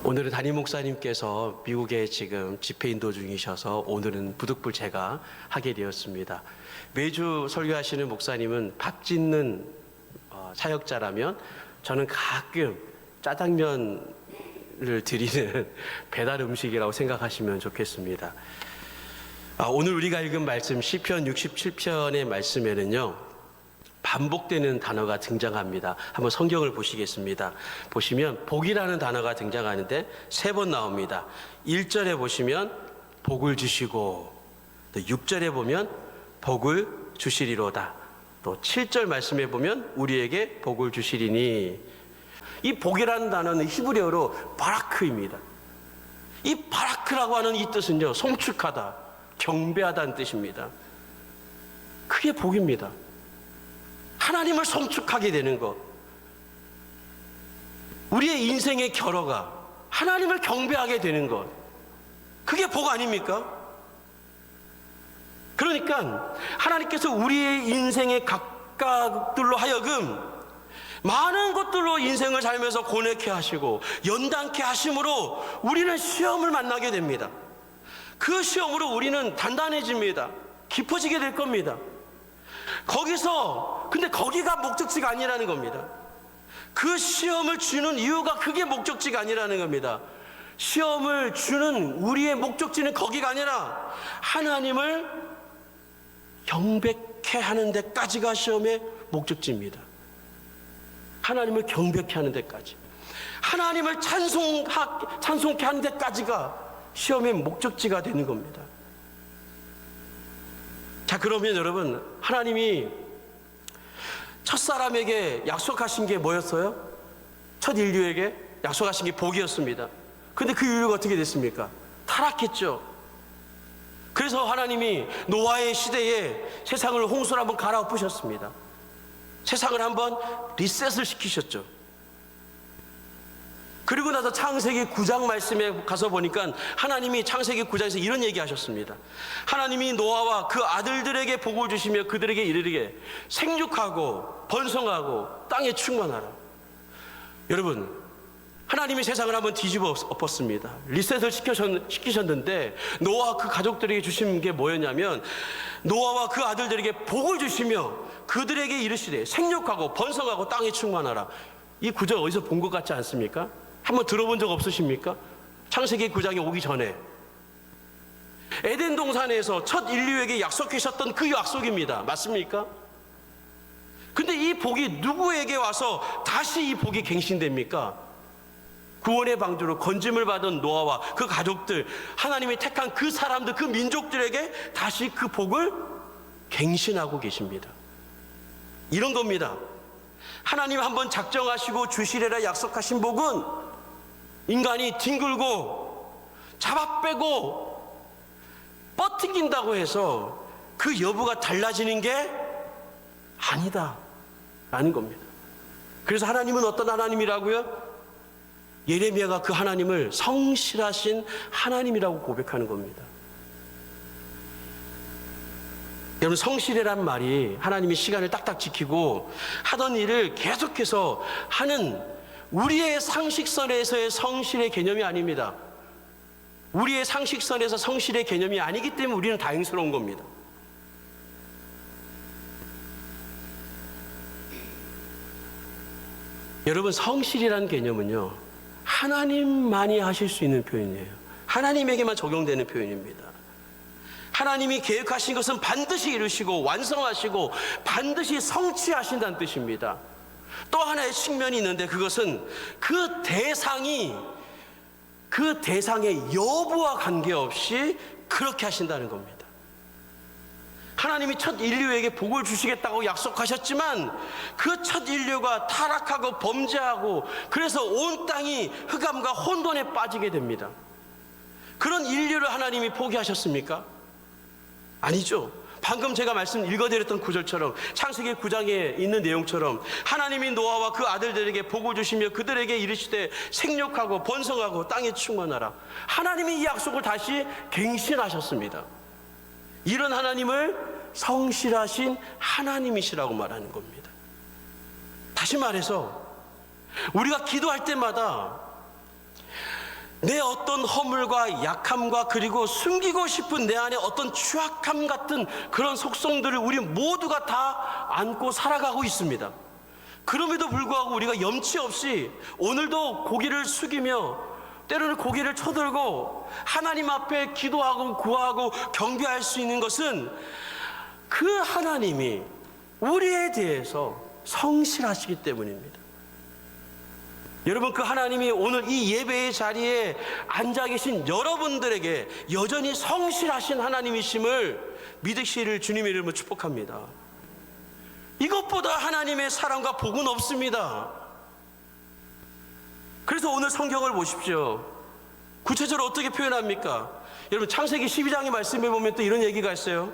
오늘은 담임 목사님께서 미국에 지금 집회 인도 중이셔서 오늘은 부득불 제가 하게 되었습니다. 매주 설교하시는 목사님은 밥 짓는 사역자라면 저는 가끔 짜장면을 드리는 배달 음식이라고 생각하시면 좋겠습니다. 오늘 우리가 읽은 말씀 시편 67편의 말씀에는요, 반복되는 단어가 등장합니다. 한번 성경을 보시겠습니다. 보시면 복이라는 단어가 등장하는데 3번 나옵니다. 1절에 보시면 복을 주시고, 또 6절에 보면 복을 주시리로다. 또 7절 말씀에 보면 우리에게 복을 주시리니. 이 복이라는 단어는 히브리어로 바라크입니다. 이 바라크라고 하는 이 뜻은요, 송축하다, 경배하다는 뜻입니다. 그게 복입니다. 하나님을 송축하게 되는 것, 우리의 인생의 결어가 하나님을 경배하게 되는 것, 그게 복 아닙니까? 그러니까 하나님께서 우리의 인생의 각각들로 하여금 많은 것들로 인생을 살면서 고뇌케 하시고 연단케 하심으로 우리는 시험을 만나게 됩니다. 그 시험으로 우리는 단단해집니다. 깊어지게 될 겁니다. 근데 거기가 목적지가 아니라는 겁니다. 그 시험을 주는 이유가 그게 목적지가 아니라는 겁니다. 시험을 주는 우리의 목적지는 거기가 아니라 하나님을 경배케 하는 데까지가 시험의 목적지입니다. 하나님을 경배케 하는 데까지, 하나님을 찬송케 하는 데까지가 시험의 목적지가 되는 겁니다. 자, 그러면 여러분, 하나님이 첫사람에게 약속하신 게 뭐였어요? 첫 인류에게 약속하신 게 복이었습니다. 근데 그 인류가 어떻게 됐습니까? 타락했죠. 그래서 하나님이 노아의 시대에 세상을 홍수로 한번 갈아엎으셨습니다. 세상을 한번 리셋을 시키셨죠. 그리고 나서 창세기 9장 말씀에 가서 보니까 하나님이 창세기 9장에서 이런 얘기 하셨습니다. 하나님이 노아와 그 아들들에게 복을 주시며 그들에게 이르기를 생육하고 번성하고 땅에 충만하라. 여러분, 하나님이 세상을 한번 뒤집어 엎었습니다. 리셋을 시키셨는데 노아와 그 가족들에게 주신 게 뭐였냐면, 노아와 그 아들들에게 복을 주시며 그들에게 이르시되 생육하고 번성하고 땅에 충만하라. 이 구절 어디서 본 것 같지 않습니까? 한번 들어본 적 없으십니까? 창세기 9장에 오기 전에 에덴 동산에서 첫 인류에게 약속하셨던 그 약속입니다. 맞습니까? 근데 이 복이 누구에게 와서 다시 이 복이 갱신됩니까? 구원의 방주로 건짐을 받은 노아와 그 가족들, 하나님이 택한 그 사람들, 그 민족들에게 다시 그 복을 갱신하고 계십니다. 이런 겁니다. 하나님 한번 작정하시고 주시리라 약속하신 복은 인간이 뒹굴고 잡아빼고 뻗팅긴다고 해서 그 여부가 달라지는 게 아니다 라는 겁니다. 그래서 하나님은 어떤 하나님이라고요? 예레미야가 그 하나님을 성실하신 하나님이라고 고백하는 겁니다. 여러분, 성실이란 말이 하나님이 시간을 딱딱 지키고 하던 일을 계속해서 하는 우리의 상식선에서의 성실의 개념이 아닙니다. 우리의 상식선에서 성실의 개념이 아니기 때문에 우리는 다행스러운 겁니다. 여러분, 성실이라는 개념은요, 하나님만이 하실 수 있는 표현이에요. 하나님에게만 적용되는 표현입니다. 하나님이 계획하신 것은 반드시 이루시고 완성하시고 반드시 성취하신다는 뜻입니다. 또 하나의 측면이 있는데, 그것은 그 대상의 여부와 관계없이 그렇게 하신다는 겁니다. 하나님이 첫 인류에게 복을 주시겠다고 약속하셨지만 그 첫 인류가 타락하고 범죄하고 그래서 온 땅이 흑암과 혼돈에 빠지게 됩니다. 그런 인류를 하나님이 포기하셨습니까? 아니죠. 방금 제가 말씀 읽어드렸던 구절처럼, 창세기 9장에 있는 내용처럼 하나님이 노아와 그 아들들에게 복을 주시며 그들에게 이르시되 생육하고 번성하고 땅에 충만하라. 하나님이 이 약속을 다시 갱신하셨습니다. 이런 하나님을 성실하신 하나님이시라고 말하는 겁니다. 다시 말해서 우리가 기도할 때마다 내 어떤 허물과 약함과 그리고 숨기고 싶은 내 안에 어떤 추악함 같은 그런 속성들을 우리 모두가 다 안고 살아가고 있습니다. 그럼에도 불구하고 우리가 염치 없이 오늘도 고개를 숙이며 때로는 고개를 쳐들고 하나님 앞에 기도하고 구하고 경배할 수 있는 것은 그 하나님이 우리에 대해서 성실하시기 때문입니다. 여러분, 그 하나님이 오늘 이 예배의 자리에 앉아 계신 여러분들에게 여전히 성실하신 하나님이심을 믿으시기를 주님의 이름으로 축복합니다. 이것보다 하나님의 사랑과 복은 없습니다. 그래서 오늘 성경을 보십시오. 구체적으로 어떻게 표현합니까? 여러분, 창세기 12장의 말씀에 보면 또 이런 얘기가 있어요.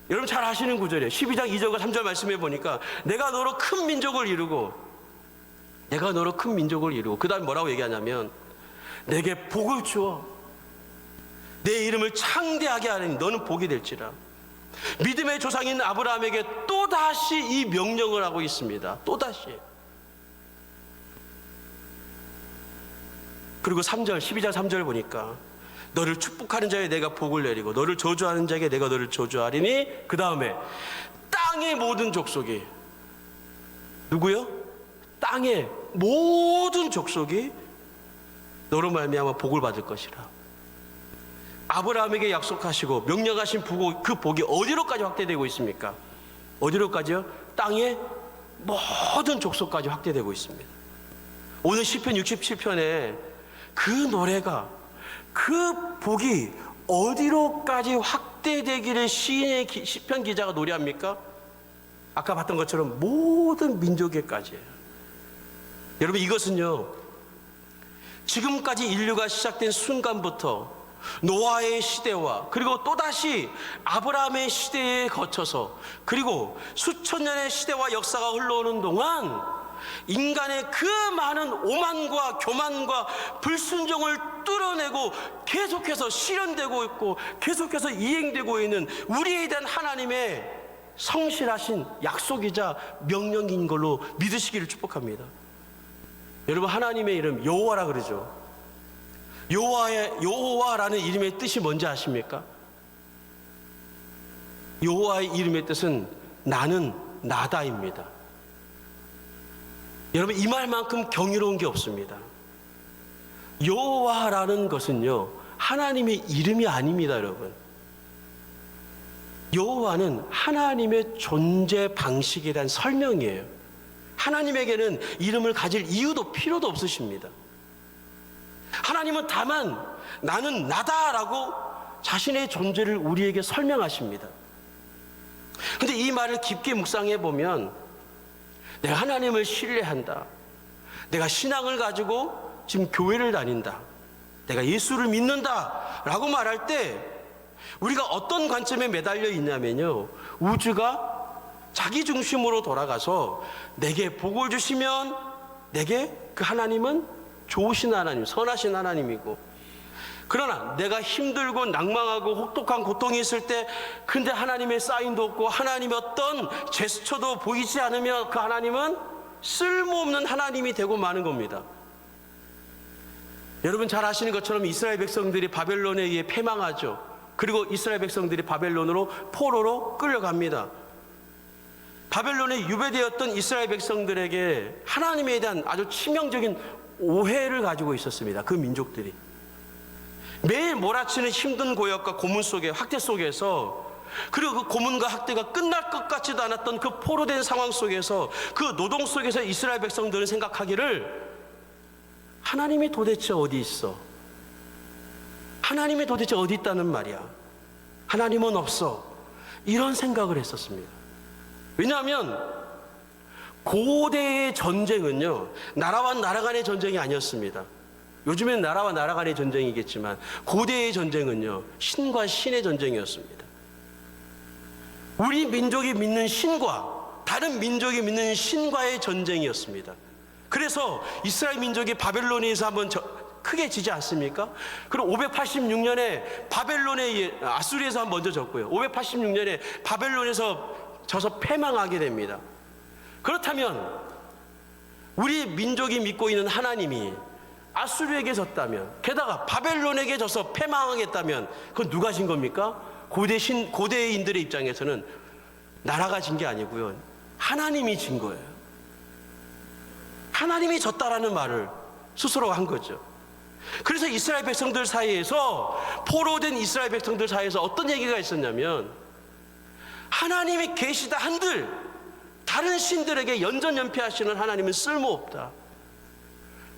여러분 잘 아시는 구절이에요. 12장 2절과 3절 말씀에 보니까 내가 너로 큰 민족을 이루고 그 다음에 뭐라고 얘기하냐면 내게 복을 주어 내 이름을 창대하게 하리니 너는 복이 될지라. 믿음의 조상인 아브라함에게 또다시 이 명령을 하고 있습니다. 또다시. 그리고 3절 12장 3절 보니까 너를 축복하는 자에게 내가 복을 내리고 너를 저주하는 자에게 내가 너를 저주하리니, 그 다음에 땅의 모든 족속이, 누구요? 땅의 모든 족속이 너로 말미암아 복을 받을 것이라. 아브라함에게 약속하시고 명령하신 그 복이 어디로까지 확대되고 있습니까? 어디로까지요? 땅의 모든 족속까지 확대되고 있습니다. 오늘 시편 67편에 그 노래가, 그 복이 어디로까지 확대되기를 시편 기자가 노래합니까? 아까 봤던 것처럼 모든 민족에까지예요. 여러분, 이것은요, 지금까지 인류가 시작된 순간부터 노아의 시대와 그리고 또다시 아브라함의 시대에 거쳐서 그리고 수천 년의 시대와 역사가 흘러오는 동안 인간의 그 많은 오만과 교만과 불순종을 뚫어내고 계속해서 실현되고 있고 계속해서 이행되고 있는 우리에 대한 하나님의 성실하신 약속이자 명령인 걸로 믿으시기를 축복합니다. 여러분, 하나님의 이름 여호와라 그러죠. 여호와라는 이름의 뜻이 뭔지 아십니까? 여호와의 이름의 뜻은 나는 나다입니다. 여러분, 이 말만큼 경이로운 게 없습니다. 여호와라는 것은요, 하나님의 이름이 아닙니다. 여러분, 여호와는 하나님의 존재 방식에 대한 설명이에요. 하나님에게는 이름을 가질 이유도 필요도 없으십니다. 하나님은 다만 나는 나다라고 자신의 존재를 우리에게 설명하십니다. 그런데 이 말을 깊게 묵상해 보면 내가 하나님을 신뢰한다, 내가 신앙을 가지고 지금 교회를 다닌다, 내가 예수를 믿는다 라고 말할 때 우리가 어떤 관점에 매달려 있냐면요, 우주가 자기 중심으로 돌아가서 내게 복을 주시면 내게 그 하나님은 좋으신 하나님, 선하신 하나님이고, 그러나 내가 힘들고 낭망하고 혹독한 고통이 있을 때 근데 하나님의 사인도 없고 하나님의 어떤 제스처도 보이지 않으면 그 하나님은 쓸모없는 하나님이 되고 마는 겁니다. 여러분 잘 아시는 것처럼 이스라엘 백성들이 바벨론에 의해 패망하죠. 그리고 이스라엘 백성들이 바벨론으로 포로로 끌려갑니다. 바벨론에 유배되었던 이스라엘 백성들에게 하나님에 대한 아주 치명적인 오해를 가지고 있었습니다. 그 민족들이 매일 몰아치는 힘든 고역과 고문 속에, 학대 속에서, 그리고 그 고문과 학대가 끝날 것 같지도 않았던 그 포로된 상황 속에서, 그 노동 속에서 이스라엘 백성들은 생각하기를 하나님이 도대체 어디 있어? 하나님이 도대체 어디 있다는 말이야? 하나님은 없어. 이런 생각을 했었습니다. 왜냐하면 고대의 전쟁은요, 나라와 나라 간의 전쟁이 아니었습니다. 요즘엔 나라와 나라 간의 전쟁이겠지만 고대의 전쟁은요, 신과 신의 전쟁이었습니다. 우리 민족이 믿는 신과 다른 민족이 믿는 신과의 전쟁이었습니다. 그래서 이스라엘 민족이 바벨론에 의해서 한번 크게 지지 않습니까? 그리고 586년에 바벨론에 아수리에서 먼저 졌고요. 586년에 바벨론에서 져서 패망하게 됩니다. 그렇다면 우리 민족이 믿고 있는 하나님이 아수르에게 졌다면, 게다가 바벨론에게 져서 패망하겠다면 그건 누가 진 겁니까? 고대인들의 입장에서는 나라가 진 게 아니고요, 하나님이 진 거예요. 하나님이 졌다라는 말을 스스로 한 거죠. 그래서 이스라엘 백성들 사이에서, 포로된 이스라엘 백성들 사이에서 어떤 얘기가 있었냐면, 하나님이 계시다 한들 다른 신들에게 연전연패하시는 하나님은 쓸모없다.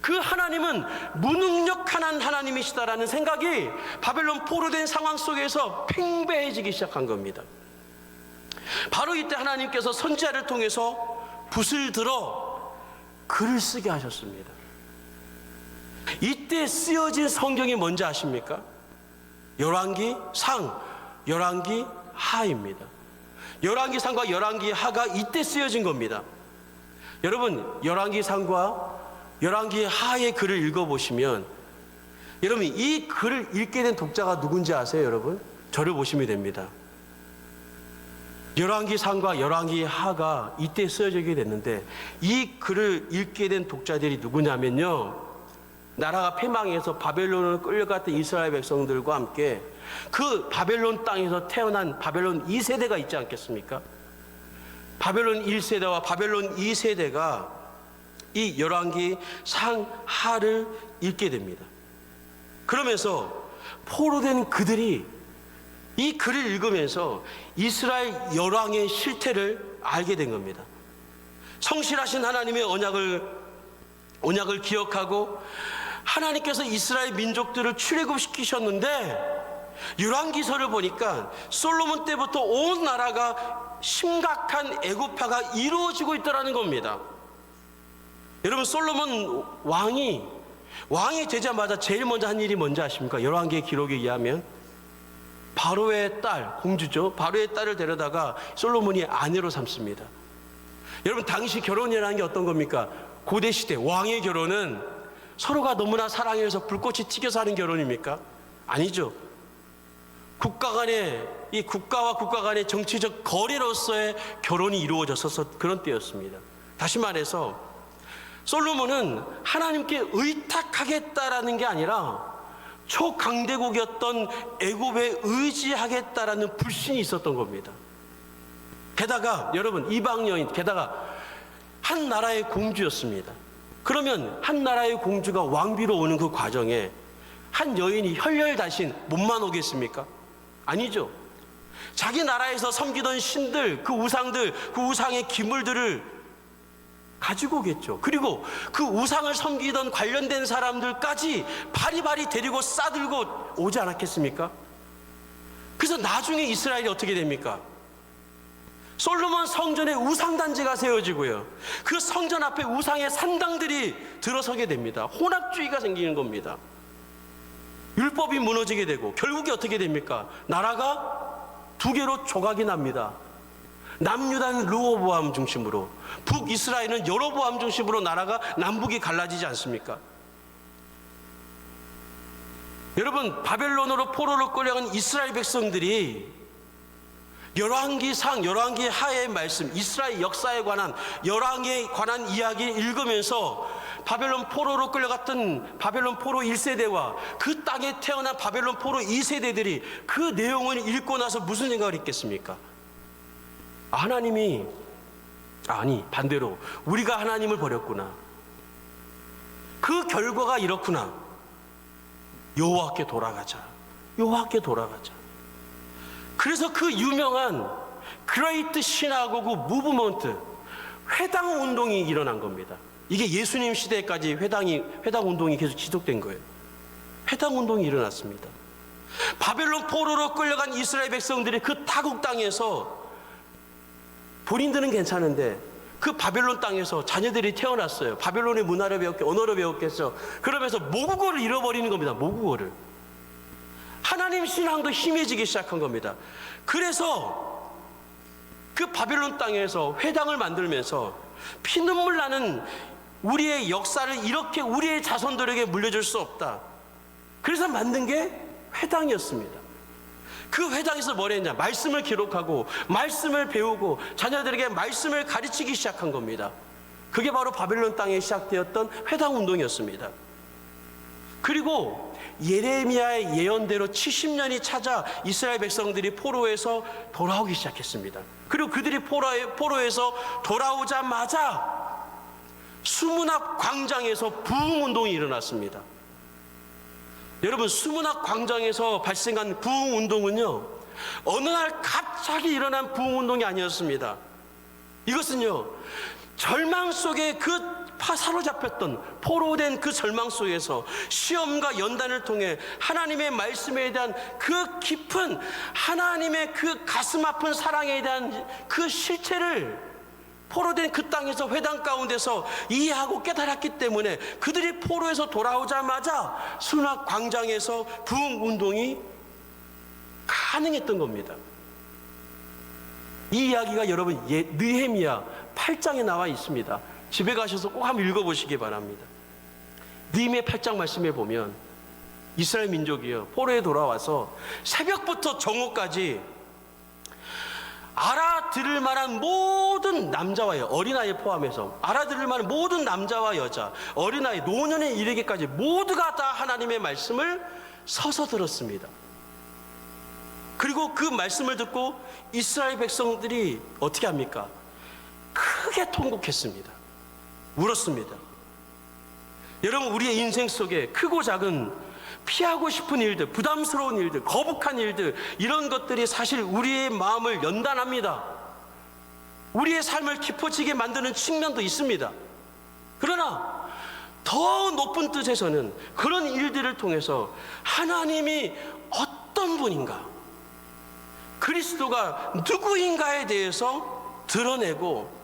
그 하나님은 무능력한 하나님이시다라는 생각이 바벨론 포로된 상황 속에서 팽배해지기 시작한 겁니다. 바로 이때 하나님께서 선지자를 통해서 붓을 들어 글을 쓰게 하셨습니다. 이때 쓰여진 성경이 뭔지 아십니까? 열왕기 상, 열왕기 하입니다. 열왕기 상과 열왕기 하가 이때 쓰여진 겁니다. 여러분, 열왕기 상과 열왕기 하의 글을 읽어보시면, 여러분 이 글을 읽게 된 독자가 누군지 아세요? 여러분, 저를 보시면 됩니다. 열왕기 상과 열왕기 하가 이때 쓰여지게 됐는데, 이 글을 읽게 된 독자들이 누구냐면요, 나라가 패망해서 바벨론으로 끌려갔던 이스라엘 백성들과 함께 그 바벨론 땅에서 태어난 바벨론 2세대가 있지 않겠습니까? 바벨론 1세대와 바벨론 2세대가 이 열왕기 상하를 읽게 됩니다. 그러면서 포로된 그들이 이 글을 읽으면서 이스라엘 열왕의 실태를 알게 된 겁니다. 성실하신 하나님의 언약을 기억하고, 하나님께서 이스라엘 민족들을 출애굽시키셨는데, 열왕기서를 보니까 솔로몬 때부터 온 나라가 심각한 애국파가 이루어지고 있다는 겁니다. 여러분, 솔로몬 왕이 되자마자 제일 먼저 한 일이 뭔지 아십니까? 열왕기의 기록에 의하면 바로의 딸, 공주죠, 바로의 딸을 데려다가 솔로몬이 아내로 삼습니다. 여러분, 당시 결혼이라는 게 어떤 겁니까? 고대시대 왕의 결혼은 서로가 너무나 사랑해서 불꽃이 튀겨서 하는 결혼입니까? 아니죠. 국가와 국가 간의 정치적 거래로서의 결혼이 이루어졌어서 그런 때였습니다. 다시 말해서 솔로몬은 하나님께 의탁하겠다라는 게 아니라 초강대국이었던 애굽에 의지하겠다라는 불신이 있었던 겁니다. 게다가 여러분, 이방 여인, 게다가 한 나라의 공주였습니다. 그러면 한 나라의 공주가 왕비로 오는 그 과정에 한 여인이 혈혈단신 몸만 오겠습니까? 아니죠. 자기 나라에서 섬기던 신들, 그 우상들, 그 우상의 기물들을 가지고 오겠죠. 그리고 그 우상을 섬기던 관련된 사람들까지 바리바리 데리고 싸들고 오지 않았겠습니까? 그래서 나중에 이스라엘이 어떻게 됩니까? 솔로몬 성전에 우상단지가 세워지고요, 그 성전 앞에 우상의 산당들이 들어서게 됩니다. 혼합주의가 생기는 겁니다. 율법이 무너지게 되고, 결국에 어떻게 됩니까? 나라가 두 개로 조각이 납니다. 남유다는 르호보암 중심으로, 북이스라엘은 여로보암 중심으로 나라가 남북이 갈라지지 않습니까? 여러분, 바벨론으로 포로로 끌려간 이스라엘 백성들이 열왕기 상, 열왕기 하의 말씀, 이스라엘 역사에 관한, 열왕에 관한 이야기를 읽으면서 바벨론 포로로 끌려갔던 바벨론 포로 1세대와 그 땅에 태어난 바벨론 포로 2세대들이 그 내용을 읽고 나서 무슨 생각을 했겠습니까? 하나님이, 아니 반대로 우리가 하나님을 버렸구나, 그 결과가 이렇구나, 여호와께 돌아가자, 여호와께 돌아가자. 그래서 그 유명한 그레이트 시나고그 무브먼트, 회당 운동이 일어난 겁니다. 이게 예수님 시대까지 회당 운동이 계속 지속된 거예요. 회당 운동이 일어났습니다. 바벨론 포로로 끌려간 이스라엘 백성들이 그 타국 땅에서, 본인들은 괜찮은데 그 바벨론 땅에서 자녀들이 태어났어요. 바벨론의 문화를 배웠겠, 언어를 배웠겠죠. 그러면서 모국어를 잃어버리는 겁니다. 모국어를. 하나님 신앙도 희미해지기 시작한 겁니다. 그래서 그 바벨론 땅에서 회당을 만들면서 피눈물 나는 우리의 역사를 이렇게 우리의 자손들에게 물려줄 수 없다. 그래서 만든 게 회당이었습니다. 그 회당에서 뭘 했냐? 말씀을 기록하고 말씀을 배우고 자녀들에게 말씀을 가르치기 시작한 겁니다. 그게 바로 바벨론 땅에 시작되었던 회당 운동이었습니다. 그리고 예레미야의 예언대로 70년이 찾아 이스라엘 백성들이 포로에서 돌아오기 시작했습니다. 그리고 그들이 포로에서 돌아오자마자 수문학 광장에서 부흥운동이 일어났습니다. 여러분, 수문학 광장에서 발생한 부흥운동은요, 어느 날 갑자기 일어난 부흥운동이 아니었습니다. 이것은요, 절망 속에 사로잡혔던 포로된 그 절망 속에서 시험과 연단을 통해 하나님의 말씀에 대한 그 깊은 하나님의 그 가슴 아픈 사랑에 대한 그 실체를 포로된 그 땅에서 회당 가운데서 이해하고 깨달았기 때문에 그들이 포로에서 돌아오자마자 수문학 광장에서 부흥운동이 가능했던 겁니다. 이 이야기가 여러분 느헤미야 8장에 나와 있습니다. 집에 가셔서 꼭 한번 읽어보시기 바랍니다. 느헤미야 8장 말씀에 보면 이스라엘 민족이요, 포로에 돌아와서 새벽부터 정오까지 알아들을 만한 모든 남자와 여자, 어린아이 포함해서 알아들을 만한 모든 남자와 여자, 어린아이, 노년에 이르기까지 모두가 다 하나님의 말씀을 서서 들었습니다. 그리고 그 말씀을 듣고 이스라엘 백성들이 어떻게 합니까? 크게 통곡했습니다. 울었습니다. 여러분, 우리의 인생 속에 크고 작은 피하고 싶은 일들, 부담스러운 일들, 거북한 일들, 이런 것들이 사실 우리의 마음을 연단합니다. 우리의 삶을 깊어지게 만드는 측면도 있습니다. 그러나 더 높은 뜻에서는 그런 일들을 통해서 하나님이 어떤 분인가, 그리스도가 누구인가에 대해서 드러내고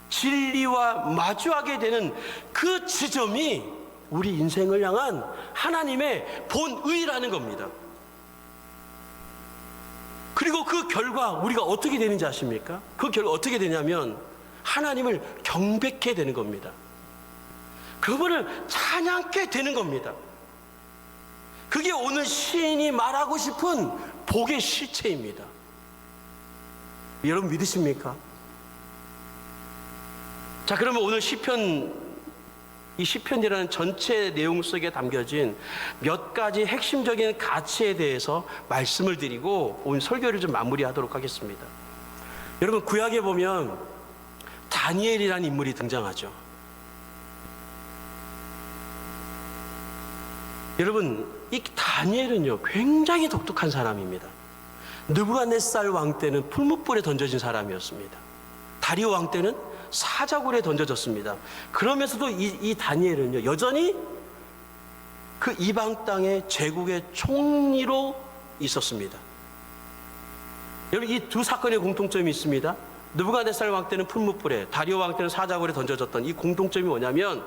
진리와 마주하게 되는 그 지점이 우리 인생을 향한 하나님의 본의라는 겁니다. 그리고 그 결과 우리가 어떻게 되는지 아십니까? 그 결과 어떻게 되냐면 하나님을 경배케 되는 겁니다. 그분을 찬양케 되는 겁니다. 그게 오늘 시인이 말하고 싶은 복의 실체입니다. 여러분 믿으십니까? 자, 그러면 오늘 시편, 이 시편이라는 전체 내용 속에 담겨진 몇 가지 핵심적인 가치에 대해서 말씀을 드리고 오늘 설교를 좀 마무리하도록 하겠습니다. 여러분, 구약에 보면 다니엘이라는 인물이 등장하죠. 여러분, 이 다니엘은요 굉장히 독특한 사람입니다. 느부갓네살 왕 때는 풀무불에 던져진 사람이었습니다. 다리오 왕 때는 사자굴에 던져졌습니다. 그러면서도 이 다니엘은요 여전히 그 이방 땅의 제국의 총리로 있었습니다. 여러분, 이 두 사건의 공통점이 있습니다. 느부갓네살 왕 때는 풀무불에, 다리오 왕 때는 사자굴에 던져졌던 이 공통점이 뭐냐면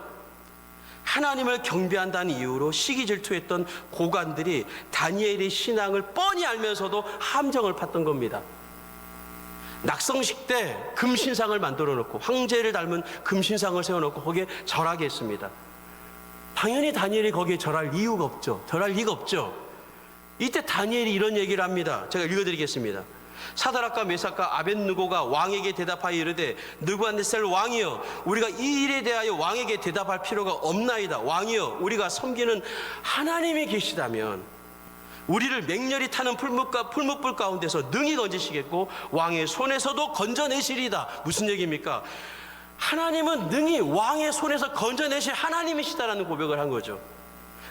하나님을 경배한다는 이유로 시기 질투했던 고관들이 다니엘의 신앙을 뻔히 알면서도 함정을 팠던 겁니다. 낙성식 때 금신상을 만들어 놓고 황제를 닮은 금신상을 세워놓고 거기에 절하게 했습니다. 당연히 다니엘이 거기에 절할 이유가 없죠. 절할 리가 없죠. 이때 다니엘이 이런 얘기를 합니다. 제가 읽어드리겠습니다. 사드락과 메삭과 아벳느고가 왕에게 대답하여 이르되 느부갓네살 왕이여, 우리가 이 일에 대하여 왕에게 대답할 필요가 없나이다. 왕이여, 우리가 섬기는 하나님이 계시다면 우리를 맹렬히 타는 풀무불 가운데서 능히 건지시겠고 왕의 손에서도 건져내시리다. 무슨 얘기입니까? 하나님은 능히 왕의 손에서 건져내실 하나님이시다라는 고백을 한 거죠.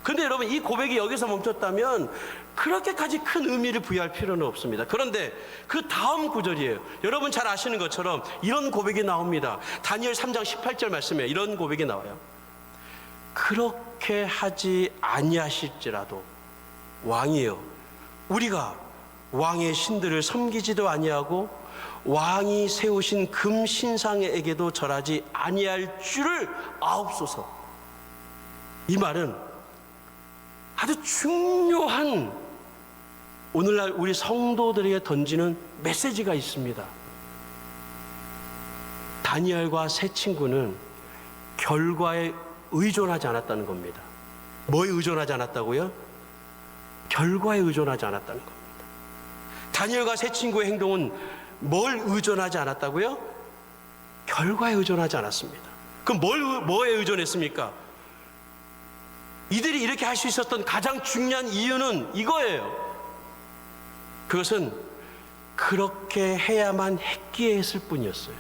그런데 여러분, 이 고백이 여기서 멈췄다면 그렇게까지 큰 의미를 부여할 필요는 없습니다. 그런데 그 다음 구절이에요. 여러분 잘 아시는 것처럼 이런 고백이 나옵니다. 다니엘 3장 18절 말씀에 이런 고백이 나와요. 그렇게 하지 아니하실지라도 왕이여, 우리가 왕의 신들을 섬기지도 아니하고 왕이 세우신 금신상에게도 절하지 아니할 줄을 아옵소서. 이 말은 아주 중요한 오늘날 우리 성도들에게 던지는 메시지가 있습니다. 다니엘과 세 친구는 결과에 의존하지 않았다는 겁니다. 뭐에 의존하지 않았다고요? 결과에 의존하지 않았다는 겁니다. 다니엘과 세 친구의 행동은 뭘 의존하지 않았다고요? 결과에 의존하지 않았습니다. 그럼 뭐에 의존했습니까? 이들이 이렇게 할 수 있었던 가장 중요한 이유는 이거예요. 그것은 그렇게 해야만 했기에 했을 뿐이었어요.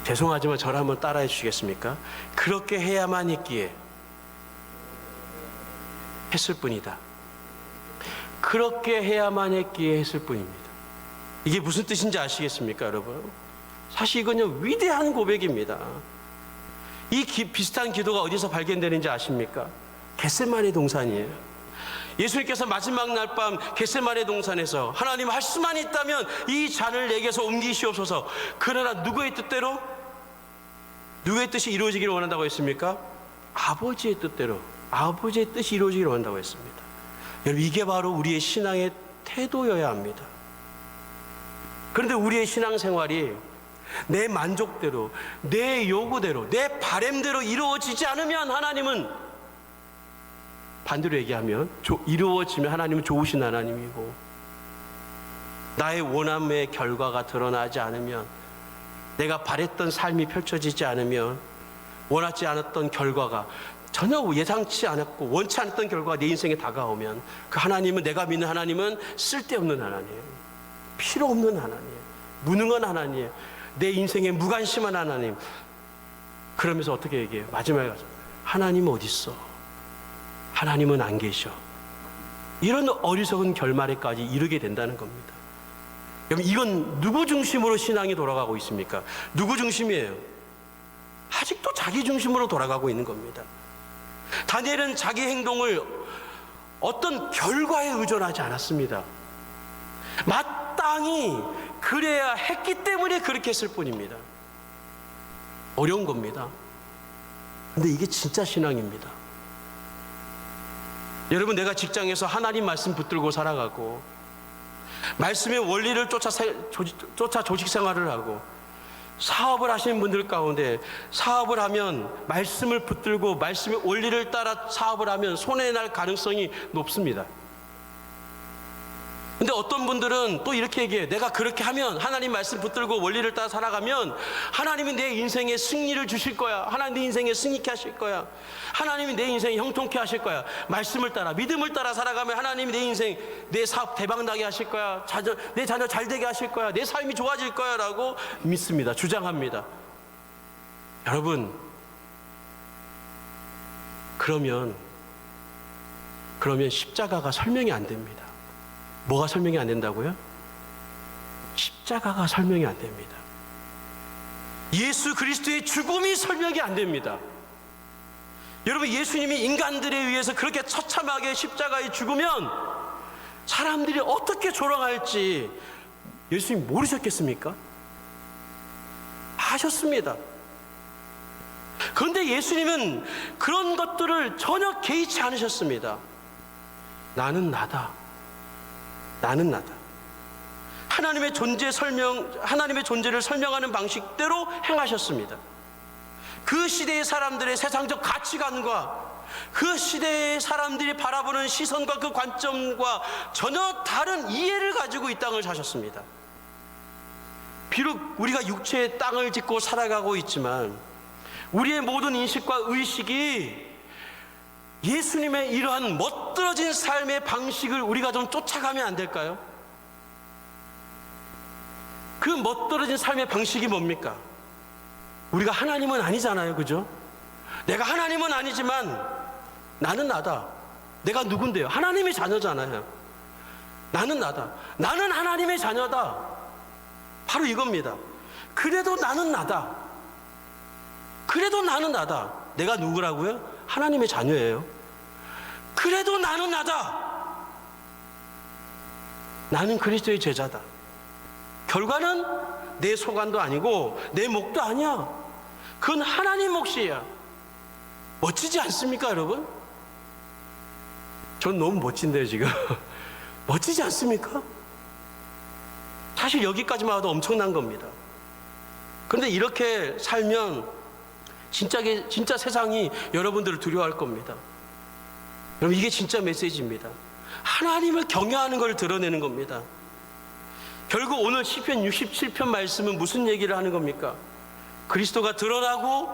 죄송하지만 저를 한번 따라해 주시겠습니까? 그렇게 해야만 했기에 했을 뿐이다. 그렇게 해야만 했기에 했을 뿐입니다. 이게 무슨 뜻인지 아시겠습니까, 여러분? 사실 이건요, 위대한 고백입니다. 이 비슷한 기도가 어디서 발견되는지 아십니까? 겟세마네 동산이에요. 예수님께서 마지막 날 밤 겟세마네 동산에서 하나님, 할 수만 있다면 이 잔을 내게서 옮기시옵소서. 그러나 누구의 뜻대로? 누구의 뜻이 이루어지기를 원한다고 했습니까? 아버지의 뜻대로, 아버지의 뜻이 이루어지기를 원한다고 했습니다. 여러분, 이게 바로 우리의 신앙의 태도여야 합니다. 그런데 우리의 신앙생활이 내 만족대로, 내 요구대로, 내 바램대로 이루어지지 않으면 하나님은, 반대로 얘기하면 이루어지면 하나님은 좋으신 하나님이고, 나의 원함의 결과가 드러나지 않으면, 내가 바랬던 삶이 펼쳐지지 않으면, 원하지 않았던 결과가, 전혀 예상치 않았고 원치 않았던 결과가 내 인생에 다가오면, 그 하나님은, 내가 믿는 하나님은 쓸데없는 하나님이에요. 필요 없는 하나님이에요. 무능한 하나님이에요. 내 인생에 무관심한 하나님. 그러면서 어떻게 얘기해요? 마지막에 가서 하나님은 어디 있어? 하나님은 안 계셔. 이런 어리석은 결말에까지 이르게 된다는 겁니다. 여러분, 이건 누구 중심으로 신앙이 돌아가고 있습니까? 누구 중심이에요? 아직도 자기 중심으로 돌아가고 있는 겁니다. 다니엘은 자기 행동을 어떤 결과에 의존하지 않았습니다. 마땅히 그래야 했기 때문에 그렇게 했을 뿐입니다. 어려운 겁니다. 근데 이게 진짜 신앙입니다. 여러분, 내가 직장에서 하나님 말씀 붙들고 살아가고, 말씀의 원리를 쫓아 조직 생활을 하고, 사업을 하시는 분들 가운데 사업을 하면 말씀을 붙들고 말씀의 원리를 따라 사업을 하면 손해날 가능성이 높습니다. 근데 어떤 분들은 또 이렇게 얘기해요. 내가 그렇게 하면, 하나님 말씀 붙들고 원리를 따라 살아가면 하나님이 내 인생에 승리를 주실 거야. 하나님 내 인생에 승리케 하실 거야. 하나님이 내 인생에 형통케 하실 거야. 말씀을 따라, 믿음을 따라 살아가면 하나님이 내 인생, 내 사업 대박나게 하실 거야. 내 자녀 잘 되게 하실 거야. 내 삶이 좋아질 거야 라고 믿습니다. 주장합니다. 여러분, 그러면 십자가가 설명이 안 됩니다. 뭐가 설명이 안 된다고요? 십자가가 설명이 안 됩니다. 예수 그리스도의 죽음이 설명이 안 됩니다. 여러분, 예수님이 인간들에 의해서 그렇게 처참하게 십자가에 죽으면 사람들이 어떻게 조롱할지 예수님 모르셨겠습니까? 아셨습니다. 그런데 예수님은 그런 것들을 전혀 개의치 않으셨습니다. 나는 나다. 나는 나다. 하나님의 존재를 설명하는 방식대로 행하셨습니다. 그 시대의 사람들의 세상적 가치관과 그 시대의 사람들이 바라보는 시선과 그 관점과 전혀 다른 이해를 가지고 이 땅을 사셨습니다. 비록 우리가 육체의 땅을 짚고 살아가고 있지만 우리의 모든 인식과 의식이 예수님의 이러한 멋들어진 삶의 방식을 우리가 좀 쫓아가면 안 될까요? 그 멋들어진 삶의 방식이 뭡니까? 우리가 하나님은 아니잖아요, 그죠? 내가 하나님은 아니지만 나는 나다. 내가 누군데요? 하나님의 자녀잖아요. 나는 나다. 나는 하나님의 자녀다. 바로 이겁니다. 그래도 나는 나다. 그래도 나는 나다. 내가 누구라고요? 하나님의 자녀예요. 그래도 나는 나다. 나는 그리스도의 제자다. 결과는 내 소관도 아니고 내 몫도 아니야. 그건 하나님 몫이야. 멋지지 않습니까, 여러분? 전 너무 멋진데요, 지금. 멋지지 않습니까? 사실 여기까지만 와도 엄청난 겁니다. 그런데 이렇게 살면 진짜 세상이 여러분들을 두려워할 겁니다. 여러분, 이게 진짜 메시지입니다. 하나님을 경외하는 걸 드러내는 겁니다. 결국 오늘 시편 67편 말씀은 무슨 얘기를 하는 겁니까? 그리스도가 드러나고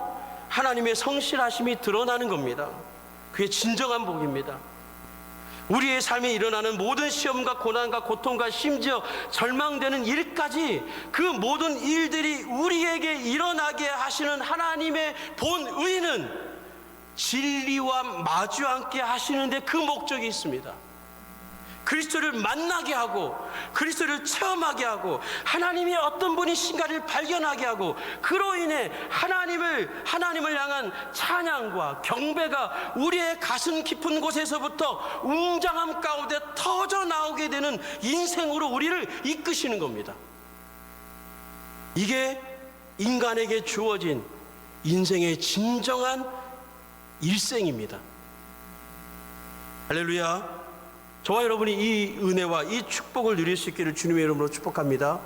하나님의 성실하심이 드러나는 겁니다. 그게 진정한 복입니다. 우리의 삶에 일어나는 모든 시험과 고난과 고통과 심지어 절망되는 일까지 그 모든 일들이 우리에게 일어나게 하시는 하나님의 본의는 진리와 마주 앉게 하시는데 그 목적이 있습니다. 그리스도를 만나게 하고 그리스도를 체험하게 하고 하나님이 어떤 분이신가를 발견하게 하고 그로 인해 하나님을 향한 찬양과 경배가 우리의 가슴 깊은 곳에서부터 웅장함 가운데 터져 나오게 되는 인생으로 우리를 이끄시는 겁니다. 이게 인간에게 주어진 인생의 진정한 일생입니다. 할렐루야. 저와 여러분이 이 은혜와 이 축복을 누릴 수 있기를 주님의 이름으로 축복합니다.